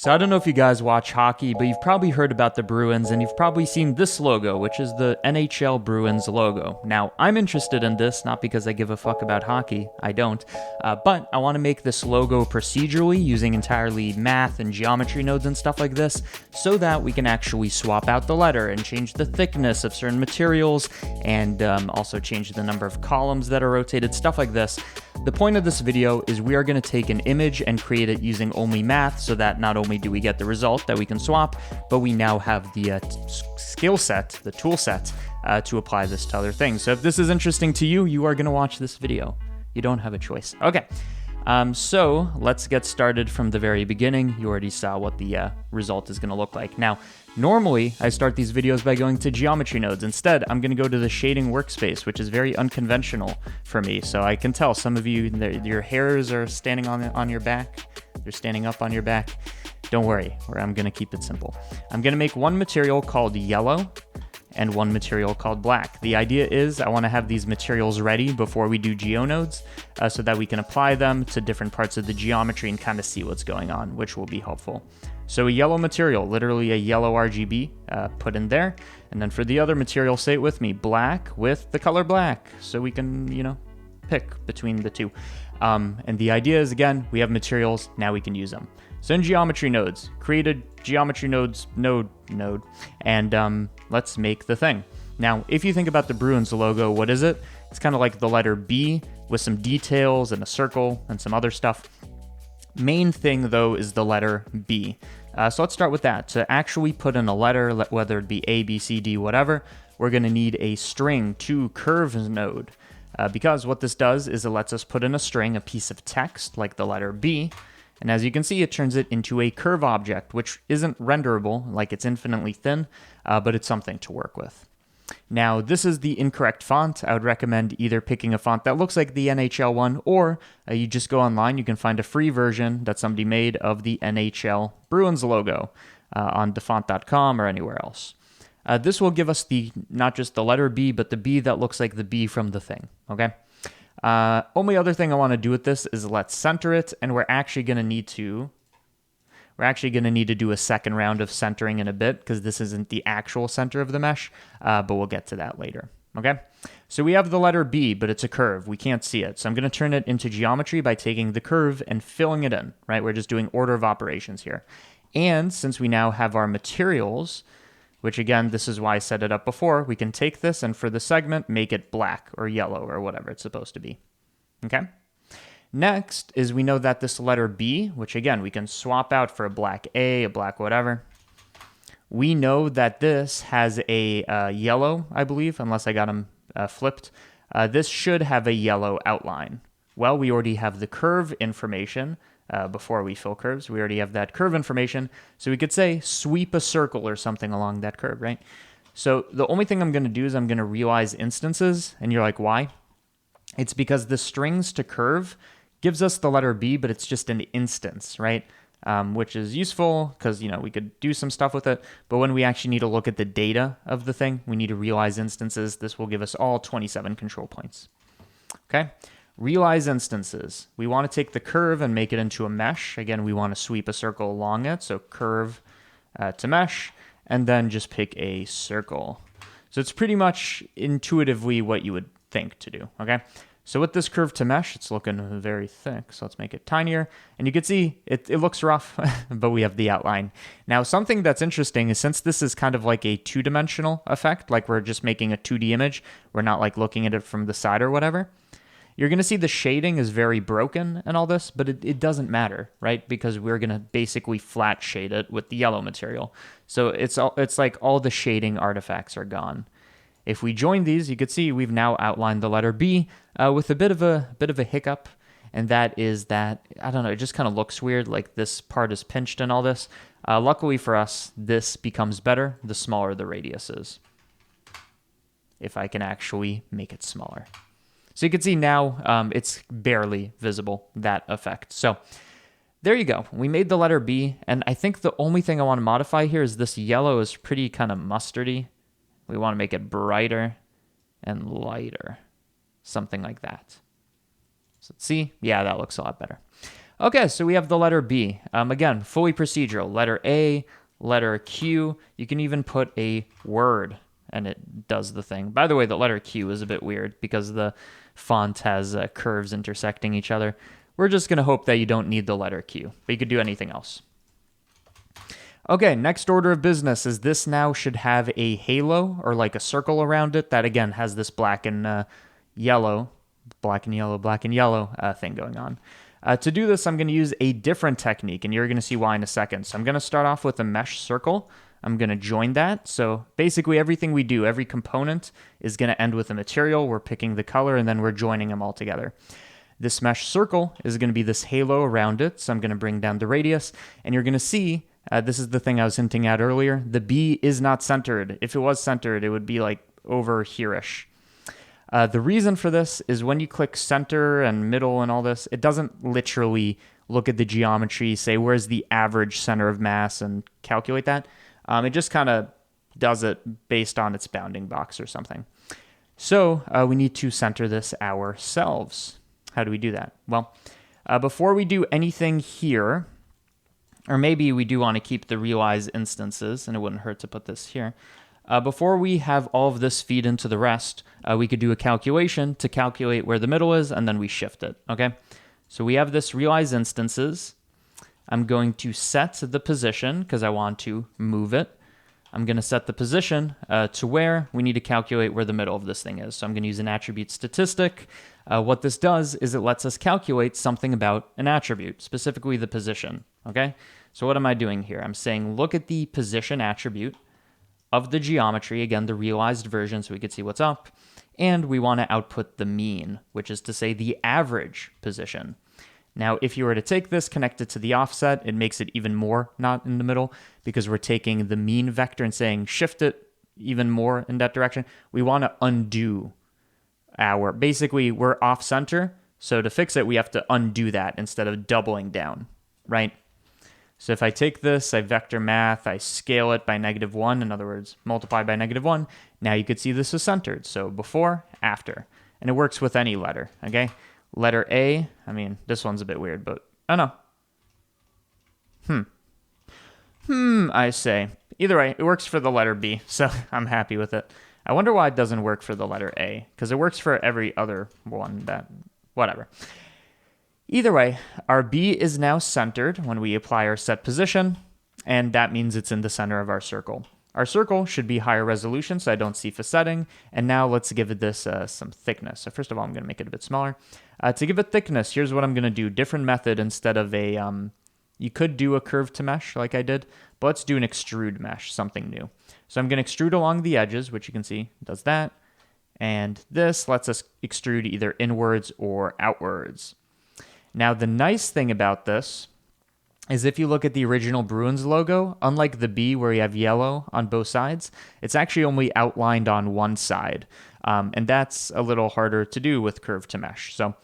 So I don't know if you guys watch hockey, but you've probably heard about the Bruins and you've probably seen this logo, which is the NHL Bruins logo. Now, I'm interested in this, not because I give a fuck about hockey, I don't, but I want to make this logo procedurally using entirely math and geometry nodes and stuff like this, so that we can actually swap out the letter and change the thickness of certain materials and also change the number of columns that are rotated, stuff like this. The point of this video is we are going to take an image and create it using only math, so that not only do we get the result that we can swap, but we now have the skill set, the tool set, to apply this to other things. So if this is interesting to you, you are going to watch this video. You don't have a choice. Okay. So let's get started from the very beginning. You already saw what the result is going to look like. Now, normally I start these videos by going to geometry nodes. Instead, I'm going to go to the shading workspace, which is very unconventional for me. So I can tell some of you, your hairs are standing on your back. They're standing up on your back. Don't worry, I'm going to keep it simple. I'm going to make one material called yellow and one material called black. The idea is I want to have these materials ready before we do geonodes, so that we can apply them to different parts of the geometry and kind of see what's going on, which will be helpful. So a yellow material, literally a yellow RGB, put in there. And then for the other material, say it with me, black with the color black, so we can, pick between the two. And the idea is, again, we have materials, now we can use them. So in geometry nodes, create a geometry nodes node, and let's make the thing. Now, if you think about the Bruins logo, what is it? It's kind of like the letter B with some details and a circle and some other stuff. Main thing, though, is the letter B. So let's start with that. To actually put in a letter, whether it be A, B, C, D, whatever, we're going to need a string to curve node. Because what this does is it lets us put in a string, a piece of text, like the letter B, and as you can see, it turns it into a curve object, which isn't renderable, like it's infinitely thin, but it's something to work with. Now, this is the incorrect font. I would recommend either picking a font that looks like the NHL one, or you just go online, you can find a free version that somebody made of the NHL Bruins logo on defont.com or anywhere else. This will give us not just the letter B, but the B that looks like the B from the thing, okay? Only other thing I want to do with this is let's center it, and we're actually going to need to do a second round of centering in a bit, because this isn't the actual center of the mesh, but we'll get to that later, okay? So we have the letter B, but it's a curve. We can't see it. So I'm going to turn it into geometry by taking the curve and filling it in, right? We're just doing order of operations here. And since we now have our materials, which again, this is why I set it up before, we can take this and for the segment, make it black or yellow or whatever it's supposed to be, okay? Next is we know that this letter B, which again, we can swap out for a black A, a black whatever. We know that this has a yellow, I believe, unless I got them flipped. This should have a yellow outline. Well, we already have the curve information. Before we fill curves, we already have that curve information, so we could say sweep a circle or something along that curve, right? So the only thing I'm going to do is I'm going to realize instances, and you're like, why? It's because the strings to curve gives us the letter B, but it's just an instance, right? Which is useful because, we could do some stuff with it, but when we actually need to look at the data of the thing, we need to realize instances. This will give us all 27 control points, okay? Realize instances. We want to take the curve and make it into a mesh. Again, we want to sweep a circle along it, so curve to mesh, and then just pick a circle. So it's pretty much intuitively what you would think to do, okay? So with this curve to mesh, it's looking very thick, so let's make it tinier. And you can see it looks rough, but we have the outline. Now, something that's interesting is since this is kind of like a two-dimensional effect, like we're just making a 2D image, we're not like looking at it from the side or whatever, you're going to see the shading is very broken and all this, but it doesn't matter, right? Because we're going to basically flat shade it with the yellow material. So it's like all the shading artifacts are gone. If we join these, you can see we've now outlined the letter B with a bit of a hiccup, and that is that, I don't know, it just kind of looks weird, like this part is pinched and all this. Luckily for us, this becomes better the smaller the radius is, if I can actually make it smaller. So you can see now it's barely visible, that effect. So there you go. We made the letter B, and I think the only thing I want to modify here is this yellow is pretty kind of mustardy. We want to make it brighter and lighter, something like that. So let's see. Yeah, that looks a lot better. Okay, so we have the letter B. Again, fully procedural. Letter A, letter Q. You can even put a word and it does the thing. By the way, the letter Q is a bit weird because the font has curves intersecting each other. We're just going to hope that you don't need the letter Q, but you could do anything else. Okay, next order of business is this now should have a halo or like a circle around it that again has this black and yellow thing going on. To do this, I'm going to use a different technique, and you're going to see why in a second. So I'm going to start off with a mesh circle. I'm going to join that. So basically everything we do, every component is going to end with a material. We're picking the color, and then we're joining them all together. This mesh circle is going to be this halo around it. So I'm going to bring down the radius, and you're going to see, this is the thing I was hinting at earlier, the B is not centered. If it was centered, it would be like over here-ish. The reason for this is when you click center and middle and all this, it doesn't literally look at the geometry, say where's the average center of mass and calculate that. It just kind of does it based on its bounding box or something. So we need to center this ourselves. How do we do that? Well, before we do anything here, or maybe we do want to keep the realize instances, and it wouldn't hurt to put this here. Before we have all of this feed into the rest, we could do a calculation to calculate where the middle is, and then we shift it, okay? So we have this realize instances. I'm going to set the position because I want to move it. I'm going to set the position to where we need to calculate where the middle of this thing is. So I'm going to use an attribute statistic. What this does is it lets us calculate something about an attribute, specifically the position, okay? So what am I doing here? I'm saying look at the position attribute of the geometry, again, the realized version so we could see what's up, and we want to output the mean, which is to say the average position. Now, if you were to take this, connect it to the offset, it makes it even more not in the middle because we're taking the mean vector and saying shift it even more in that direction. We want to undo basically we're off center, so to fix it, we have to undo that instead of doubling down, right? So if I take this, I vector math, I scale it by -1, in other words, multiply by -1, now you could see this is centered. So before, after. And it works with any letter, okay? Letter A, I mean, this one's a bit weird, but oh no. I say. Either way, it works for the letter B, so I'm happy with it. I wonder why it doesn't work for the letter A, because it works for every other one whatever. Either way, our B is now centered when we apply our set position, and that means it's in the center of our circle. Our circle should be higher resolution, so I don't see facetting, and now let's give it this some thickness. So first of all, I'm going to make it a bit smaller. To give it thickness, here's what I'm going to do. Different method instead of a, you could do a curve to mesh like I did, but let's do an extrude mesh, something new. So I'm going to extrude along the edges, which you can see does that, and this lets us extrude either inwards or outwards. Now, the nice thing about this is if you look at the original Bruins logo, unlike the B where you have yellow on both sides, it's actually only outlined on one side. And that's a little harder to do with curve to mesh. So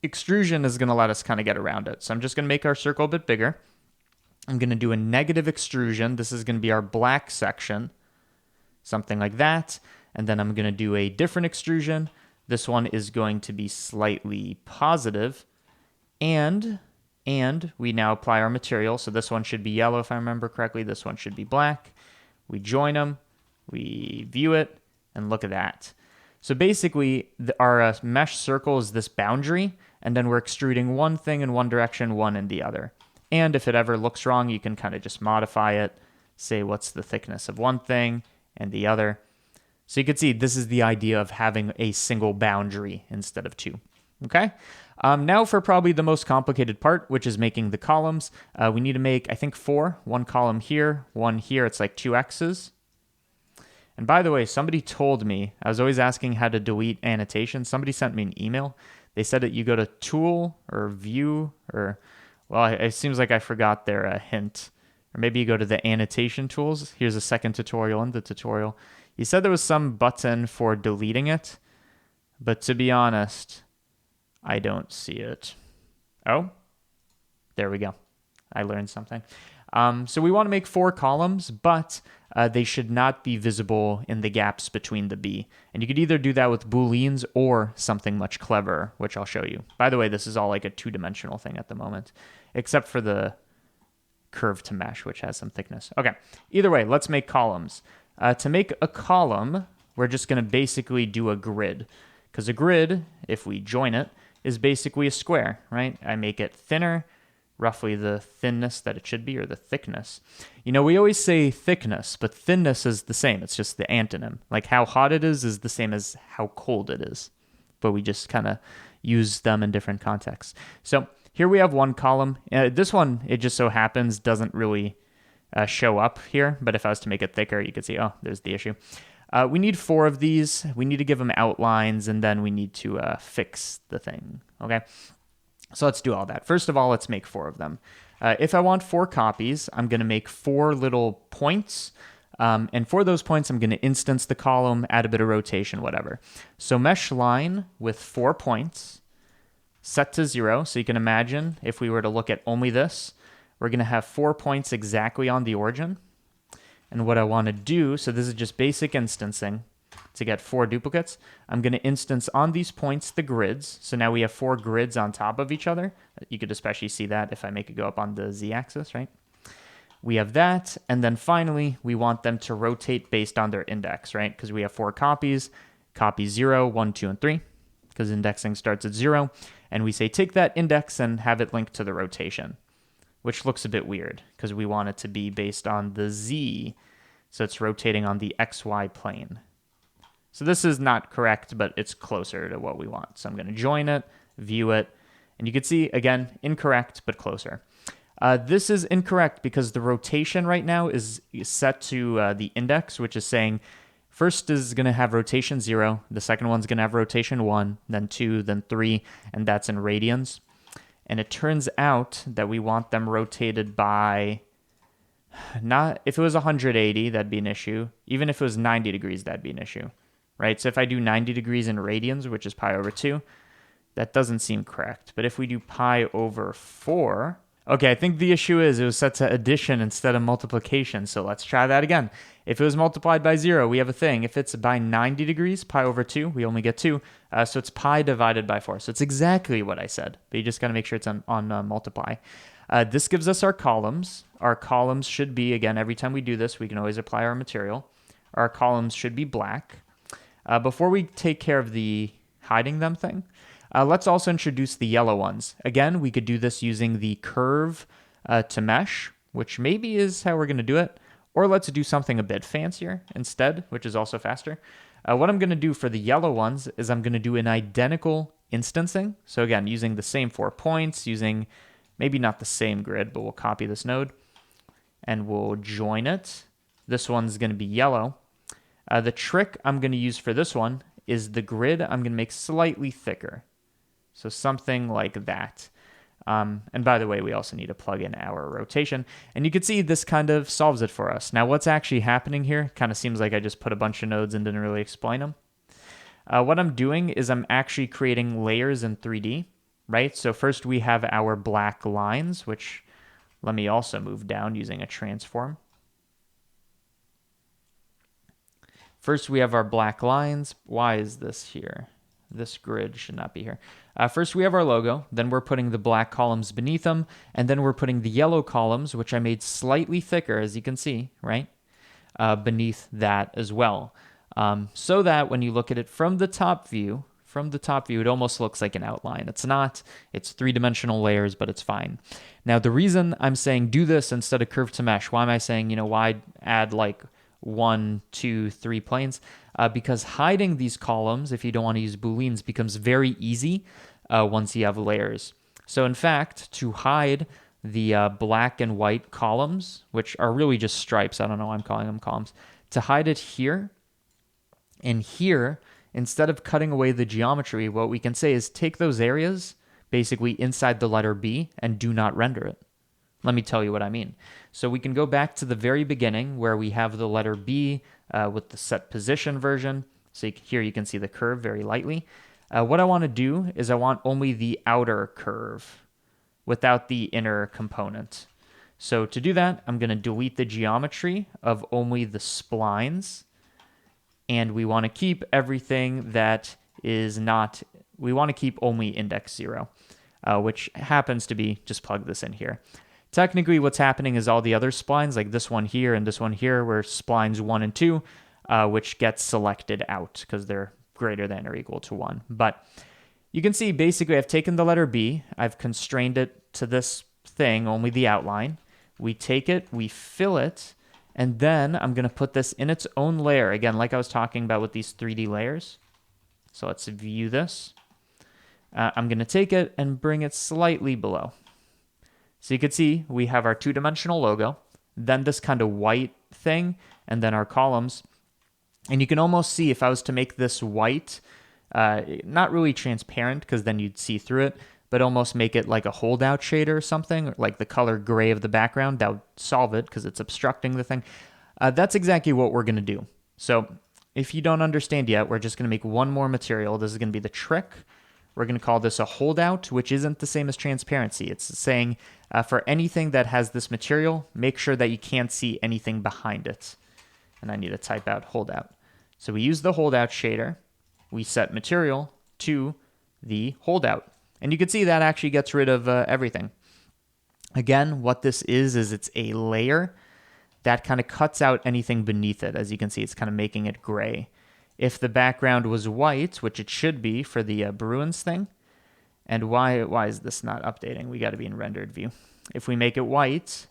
extrusion is going to let us kind of get around it. So I'm just going to make our circle a bit bigger. I'm going to do a negative extrusion. This is going to be our black section, something like that. And then I'm going to do a different extrusion. This one is going to be slightly positive. And we now apply our material. So this one should be yellow if I remember correctly. This one should be black. We join them, we view it, and look at that. So basically, our mesh circle is this boundary, and then we're extruding one thing in one direction, one in the other. And if it ever looks wrong, you can kind of just modify it, say what's the thickness of one thing and the other. So you can see this is the idea of having a single boundary instead of two. Okay? Now for probably the most complicated part, which is making the columns. We need to make, I think, 4. One column here, one here. It's like 2 X's. And by the way, somebody told me, I was always asking how to delete annotations. Somebody sent me an email. They said that you go to Tool or View or, well, it seems like I forgot their hint. Or maybe you go to the annotation tools. Here's a second tutorial in the tutorial. He said there was some button for deleting it. But to be honest, I don't see it. Oh, there we go. I learned something. So we want to make 4 columns, but they should not be visible in the gaps between the B. And you could either do that with booleans or something much cleverer, which I'll show you. By the way, this is all like a 2-dimensional thing at the moment, except for the curve to mesh, which has some thickness. Okay, either way, let's make columns. To make a column, we're just going to basically do a grid, because a grid, if we join it, is basically a square, right? I make it thinner, roughly the thinness that it should be, or the thickness. You know, we always say thickness, but thinness is the same. It's just the antonym. Like how hot it is the same as how cold it is, but we just kind of use them in different contexts. So here we have one column. This one, it just so happens, doesn't really show up here, but if I was to make it thicker, you could see, oh, there's the issue. We need 4 of these. We need to give them outlines, and then we need to fix the thing, okay? So let's do all that. First of all, let's make 4 of them. If I want 4 copies, I'm going to make 4 little points, and for those points, I'm going to instance the column, add a bit of rotation, whatever. So mesh line with 4 points, set to 0. So you can imagine if we were to look at only this, we're going to have 4 points exactly on the origin. And what I want to do, so this is just basic instancing to get 4 duplicates. I'm going to instance on these points the grids. So now we have 4 grids on top of each other. You could especially see that if I make it go up on the z-axis, right? We have that. And then finally, we want them to rotate based on their index, right? Because we have 4 copies, copy 0, 1, 2, and 3, because indexing starts at 0. And we say take that index and have it linked to the rotation, which looks a bit weird because we want it to be based on the z, so it's rotating on the xy plane. So this is not correct, but it's closer to what we want. So I'm going to join it, view it, and you can see, again, incorrect, but closer. This is incorrect because the rotation right now is set to the index, which is saying first is going to have rotation 0, the second one's going to have rotation 1, then 2, then 3, and that's in radians. And it turns out that we want them rotated by, not, if it was 180, that'd be an issue. Even if it was 90 degrees, that'd be an issue, right? So if I do 90 degrees in radians, which is pi over 2, that doesn't seem correct. But if we do pi over 4, okay, I think the issue is it was set to addition instead of multiplication. So let's try that again. If it was multiplied by 0, we have a thing. If it's by 90 degrees, pi over 2, we only get 2. So it's pi divided by 4. So it's exactly what I said, but you just got to make sure it's on multiply. This gives us our columns. Our columns should be, again, every time we do this, we can always apply our material. Our columns should be black. Before we take care of the hiding them thing, let's also introduce the yellow ones. Again, we could do this using the curve to mesh, which maybe is how we're going to do it. Or let's do something a bit fancier instead, which is also faster. What I'm going to do for the yellow ones is I'm going to do an identical instancing. So again, using the same 4 points, using maybe not the same grid, but we'll copy this node and we'll join it. This one's going to be yellow. The trick I'm going to use for this one is the grid I'm going to make slightly thicker. So something like that. And by the way, we also need to plug in our rotation. And you can see this kind of solves it for us. Now, what's actually happening here kind of seems like I just put a bunch of nodes and didn't really explain them. What I'm doing is I'm actually creating layers in 3D, right? So first we have our black lines, which let me also move down using a transform. First we have our black lines. Why is this here? This grid should not be here. First we have our logo, then we're putting the black columns beneath them, and then we're putting the yellow columns, which I made slightly thicker, as you can see, right? Beneath that as well. So that when you look at it from the top view, it almost looks like an outline. It's not. It's 3-dimensional layers, but it's fine. Now, the reason I'm saying do this instead of curve to mesh, why am I saying, why add like 1, 2, 3 planes? Because hiding these columns, if you don't want to use booleans, becomes very easy once you have layers. So in fact, to hide the black and white columns, which are really just stripes, I don't know why I'm calling them columns, to hide it here and here, instead of cutting away the geometry, what we can say is take those areas basically inside the letter B and do not render it. Let me tell you what I mean. So we can go back to the very beginning where we have the letter B with the set position version. So here you can see the curve very lightly. What I want to do is I want only the outer curve without the inner component. So to do that, I'm going to delete the geometry of only the splines. And we want to keep everything that is not, we want to keep only index 0, which happens to be, just plug this in here. Technically, what's happening is all the other splines, like this one here and this one here, were splines 1 and 2, which gets selected out because they're greater than or equal to 1. But you can see basically I've taken the letter B, I've constrained it to this thing, only the outline. We take it, we fill it, and then I'm going to put this in its own layer. Again, like I was talking about with these 3D layers. So let's view this. I'm going to take it and bring it slightly below. So you can see we have our two-dimensional logo, then this kind of white thing, and then our columns. And you can almost see if I was to make this white, not really transparent because then you'd see through it, but almost make it like a holdout shader or something, like the color gray of the background, that would solve it because it's obstructing the thing. That's exactly what we're going to do. So if you don't understand yet, we're just going to make one more material. This is going to be the trick. We're going to call this a holdout, which isn't the same as transparency. It's saying for anything that has this material, make sure that you can't see anything behind it. And I need to type out holdout. So we use the holdout shader. We set material to the holdout. And you can see that actually gets rid of everything. Again, what this is it's a layer that kind of cuts out anything beneath it. As you can see, it's kind of making it gray. If the background was white, which it should be for the Bruins thing, and why is this not updating? We got to be in rendered view. If we make it white,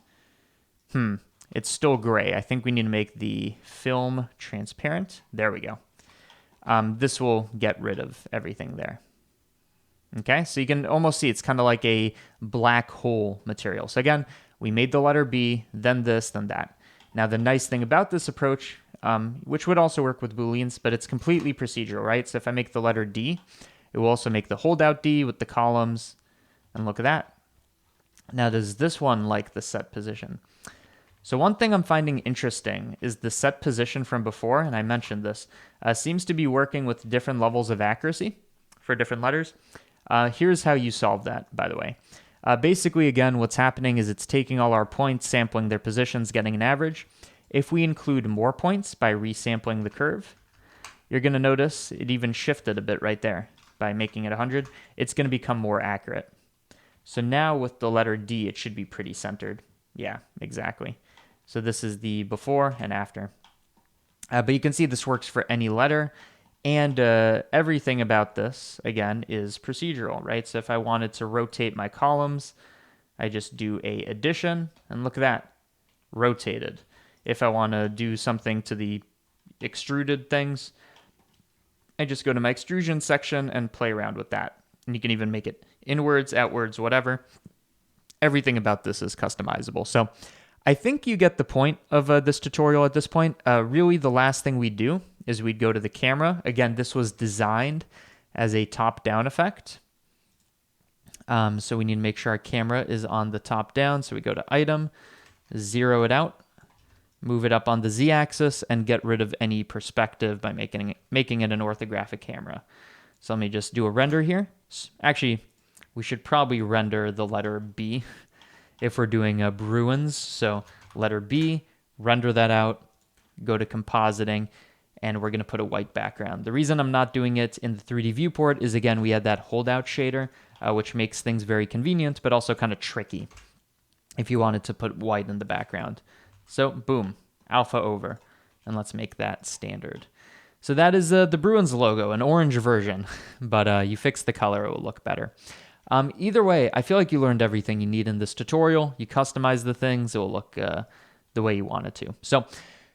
it's still gray. I think we need to make the film transparent. There we go. This will get rid of everything there. Okay, so you can almost see it's kind of like a black hole material. So again, we made the letter B, then this, then that. Now the nice thing about this approach, which would also work with Booleans, but it's completely procedural, right? So if I make the letter D, it will also make the holdout D with the columns, and look at that. Now does this one like the set position? So one thing I'm finding interesting is the set position from before, and I mentioned this, seems to be working with different levels of accuracy for different letters. Here's how you solve that, by the way. Basically, again, what's happening is it's taking all our points, sampling their positions, getting an average. If we include more points by resampling the curve, you're going to notice it even shifted a bit right there by making it 100. It's going to become more accurate. So now with the letter D, it should be pretty centered. Yeah, exactly. So this is the before and after. But you can see this works for any letter. And everything about this, again, is procedural, right? So if I wanted to rotate my columns, I just do a addition, and look at that, rotated. If I want to do something to the extruded things, I just go to my extrusion section and play around with that. And you can even make it inwards, outwards, whatever. Everything about this is customizable. So I think you get the point of this tutorial at this point. Really, the last thing we do is we'd go to the camera. Again, this was designed as a top-down effect. So we need to make sure our camera is on the top-down. So we go to Item, zero it out, move it up on the Z-axis, and get rid of any perspective by making it an orthographic camera. So let me just do a render here. Actually, we should probably render the letter B if we're doing Bruins. So letter B, render that out, go to compositing, and we're going to put a white background. The reason I'm not doing it in the 3D viewport is, again, we had that holdout shader, which makes things very convenient, but also kind of tricky if you wanted to put white in the background. So boom, alpha over, and let's make that standard. So that is the Bruins logo, an orange version, but you fix the color, it will look better. Either way, I feel like you learned everything you need in this tutorial. You customize the things, it will look the way you want it to. So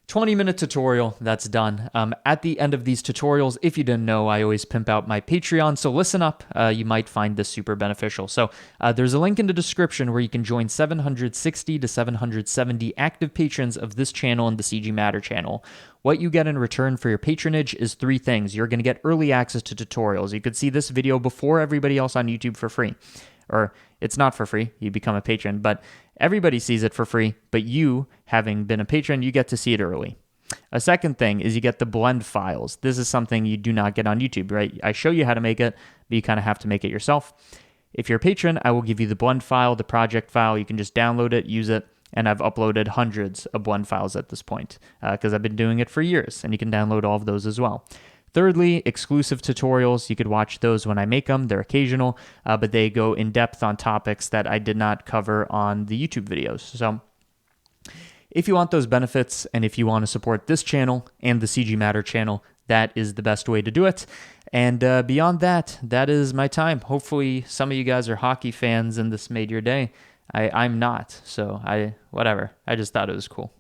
20-minute tutorial, that's done. At the end of these tutorials, if you didn't know, I always pimp out my Patreon, so listen up. You might find this super beneficial. So there's a link in the description where you can join 760 to 770 active patrons of this channel and the CG Matter channel. What you get in return for your patronage is 3 things. You're going to get early access to tutorials. You could see this video before everybody else on YouTube for free. Or it's not for free, you become a patron, but everybody sees it for free, but you, having been a patron, you get to see it early. A second thing is you get the blend files. This is something you do not get on YouTube, right? I show you how to make it, but you kind of have to make it yourself. If you're a patron, I will give you the blend file, the project file. You can just download it, use it. and I've uploaded hundreds of blend files at this point because I've been doing it for years, and you can download all of those as well. Thirdly, exclusive tutorials. You could watch those when I make them. They're occasional, but they go in depth on topics that I did not cover on the YouTube videos. So if you want those benefits, and if you want to support this channel and the CG Matter channel, that is the best way to do it. And beyond that, that is my time. Hopefully some of you guys are hockey fans and this made your day. I'm not, so whatever. I just thought it was cool.